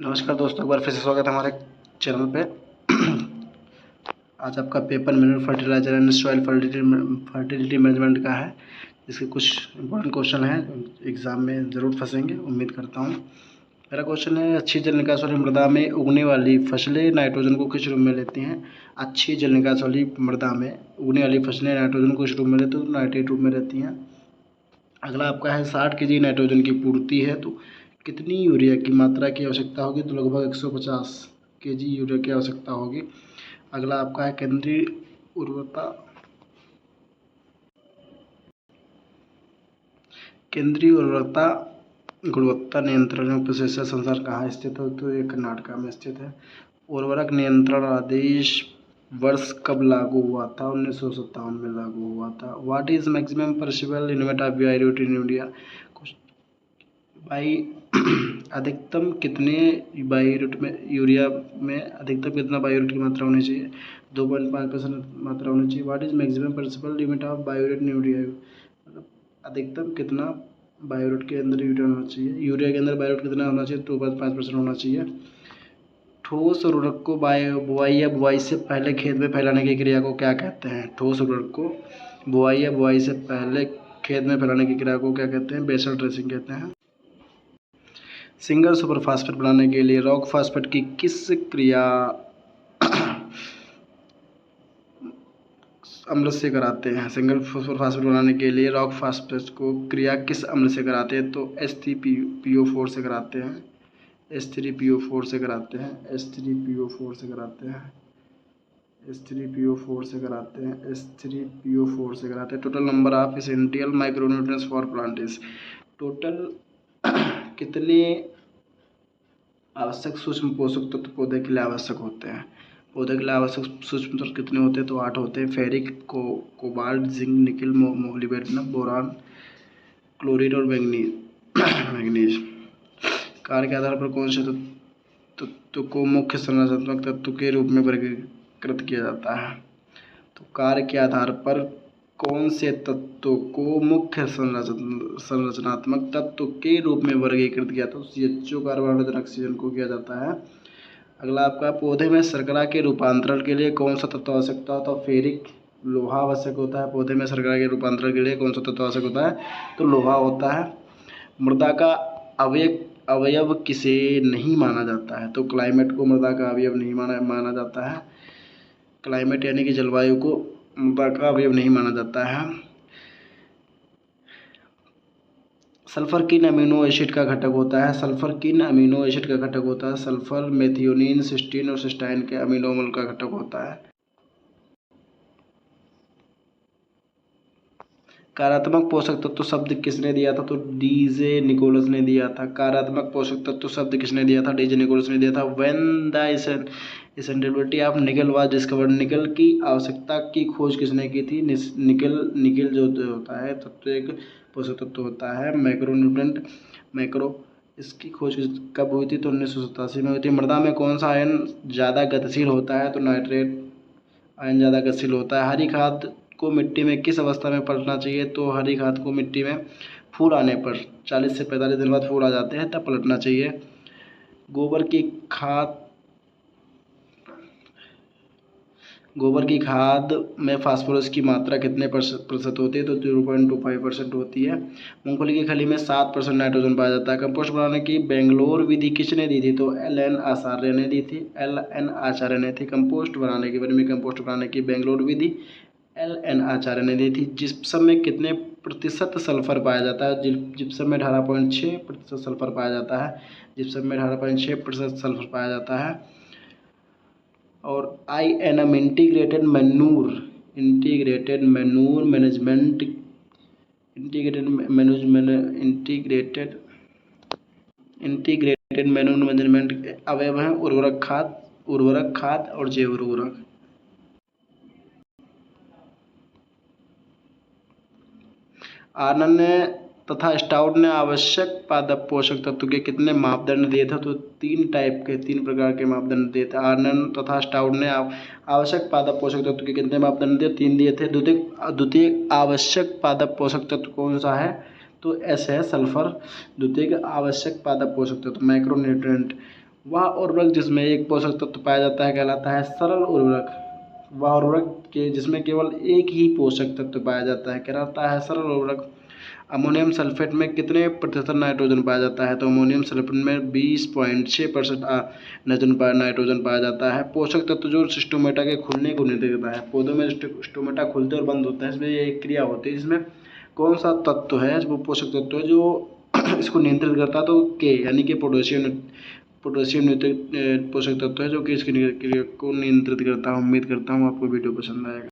नमस्कार दोस्तों, एक बार फिर से स्वागत है हमारे चैनल पे। आज आपका paper mineral fertiliser and soil fertility management का है। इसके कुछ इंपॉर्टेंट क्वेश्चन हैं, एग्ज़ाम में ज़रूर फंसेंगे, उम्मीद करता हूँ। पहला क्वेश्चन है, अच्छी जल निकास वाली मृदा में उगने वाली फसलें नाइट्रोजन को किस रूप में लेती हैं? अच्छी जल निकास वाली मृदा में उगने वाली फसलें नाइट्रोजन को किस रूप में लेती हैं? तो नाइट्रेट रूप में रहती हैं। अगला आपका है, 60 केजी नाइट्रोजन की पूर्ति है तो कितनी यूरिया की मात्रा की आवश्यकता होगी? तो लगभग 150 केजी यूरिया की आवश्यकता होगी। अगला आपका है, केंद्रीय उर्वरता गुणवत्ता नियंत्रण उपविश्य संस्थान कहाँ स्थित है? तो ये कर्नाटक में स्थित है। उर्वरक नियंत्रण आदेश वर्ष कब लागू हुआ था? 1957 में लागू हुआ था। What is maximum possible limit of biuret in India? भाई अधिकतम कितने बायोरेट में यूरिया में अधिकतम कितना बायोरेट की मात्रा होनी चाहिए? 2.5% मात्रा होनी चाहिए। What is maximum possible limit of biuret in urea? मतलब अधिकतम कितना बायोरेट के अंदर यूरिया होना चाहिए? यूरिया के अंदर बायोरेट कितना होना चाहिए? 2.5% होना चाहिए। ठोस उर्वरक को बुआई या बुआई से पहले खेत में फैलाने की क्रिया को क्या कहते हैं? ठोस उर्वरक को बुआई या बुआई से पहले खेत में फैलाने की क्रिया को क्या कहते हैं? बेसल ड्रेसिंग कहते हैं। सिंगल सुपर फास्फेट बनाने के लिए रॉक फास्फेट की किस क्रिया अम्ल से कराते हैं? सिंगल सुपर फास्फेट बनाने के लिए रॉक फास्फेट को क्रिया किस अम्ल से कराते हैं? तो H3PO4 से कराते हैं। H3PO4 से कराते हैं। H3PO4 से कराते हैं। H3PO4 से कराते हैं। H3PO4 से कराते हैं। Total number of essential micronutrients for plant is, total कितने आवश्यक सूक्ष्म पोषक तत्व पौधे के लिए आवश्यक होते हैं? पौधे के लिए आवश्यक सूक्ष्म तत्व कितने होते हैं? तो 8 होते हैं। फेरिक, कोबाल्ट, जिंक, निकल, मोलिब्डेनम, बोरान, क्लोरीन और मैग्नीज। कार्य के आधार पर कौन से तत्व को मुख्य संरचनात्मक तत्व के रूप में वर्गीकृत किया जाता है? तो कार्य के आधार पर कौन से तत्व को मुख्य संरचनात्मक तत्व के रूप में वर्गीकृत किया? तो CHO, कार्बन, हाइड्रोजन, ऑक्सीजन को किया जाता है। अगला आपका, पौधे में शर्करा के रूपांतरण के लिए कौन सा तत्व आवश्यकता होता है? फेरिक, लोहा आवश्यक होता है। पौधे में शर्करा के रूपांतरण के लिए कौन सा तत्व आवश्यक होता है? तो लोहा होता है। मृदा का अवयव किसे नहीं माना जाता है? तो क्लाइमेट को मृदा का अवयव नहीं माना जाता है। क्लाइमेट यानी कि जलवायु को मृदा का अवयव नहीं माना जाता है। सल्फर किन अमीनो एसिड का घटक होता है? सल्फर किन अमीनो एसिड का घटक होता है? सल्फर मेथियोनिन, सिस्टीन और सिस्टाइन के अमीनो अम्ल का घटक होता है। कार्यात्मक पोषक तत्व शब्द किसने दिया था? तो डीजे निकोलस ने दिया था। कार्यात्मक पोषक तत्व शब्द किसने दिया था? डीजे निकोलस ने दिया था। व्हेन द एसेंशियलिटी ऑफ निकल वाज डिस्कवर्ड, निकल की आवश्यकता की खोज किसने की थी? निकल जो होता है तत्व, एक पोषक तत्व होता है, मैक्रो, इसकी खोज कब हुई थी? तो 1987 में हुई थी। मृदा में कौन सा आयन ज़्यादा गतिशील होता है? तो नाइट्रेट आयन ज़्यादा गतिशील होता है। हरी खाद को मिट्टी में किस अवस्था में पलटना चाहिए? तो हरी खाद को मिट्टी में फूल आने पर 40 से 45 दिन बाद फूल आ जाते हैं तब पलटना चाहिए। गोबर की खाद में फास्फोरस की मात्रा कितने प्रतिशत होती है? तो 0.25% होती है। मूंगफली की खली में 7% नाइट्रोजन पाया जाता है। कंपोस्ट बनाने की बेंगलोर विधि किसने दी थी? तो LN आचार्य ने दी थी। LN आचार्य ने थी। कंपोस्ट बनाने की, वर्मी कंपोस्ट बनाने की बेंगलोर विधि LN आचार्य ने दी थी। जिप्सम में कितने प्रतिशत सल्फर पाया जाता है? जिप्सम में 18.6% सल्फर पाया जाता है। जिप्सम में 18.6% सल्फर पाया जाता है। और INM इंटीग्रेटेड मैन्यूर अवयव हैं उर्वरक खाद और जैव उर्वरक। आनंद ने तथा स्टाउट ने आवश्यक पादप पोषक तत्व के कितने मापदंड दिए थे? तो 3 प्रकार के मापदंड दिए थे। आनंद तथा स्टाउट ने आवश्यक पादप पोषक तत्व के कितने मापदंड दिए? 3 दिए थे। द्वितीय आवश्यक पादप पोषक तत्व कौन सा है? तो S है, सल्फर। द्वितीय आवश्यक पादप पोषक तत्व, मैक्रोन्यूट्रिएंट वह उर्वरक जिसमें एक पोषक तत्व पाया जाता है कहलाता है सरल उर्वरक। वह उर्वरक के जिसमें केवल एक ही पोषक तत्व पाया जाता है कहलाता है सरल उर्वरक। अमोनियम सल्फेट में कितने प्रतिशत नाइट्रोजन पाया जाता है? तो अमोनियम सल्फेट में 20.6% नाइट्रोजन पाया जाता है। पोषक तत्व जो स्टोमेटा के खुलने को निर्देशित करता है, पौधों में स्टोमेटा खुलते और बंद होता है, इसमें ये एक क्रिया होती है जिसमें कौन सा तत्व है, वो पोषक तत्व है जो इसको नियंत्रित करता है? तो के यानी कि पोटेशियम पोषक तत्व है जो कि इसकी क्रिया को नियंत्रित करता है। उम्मीद करता हूँ आपको वीडियो पसंद आएगा।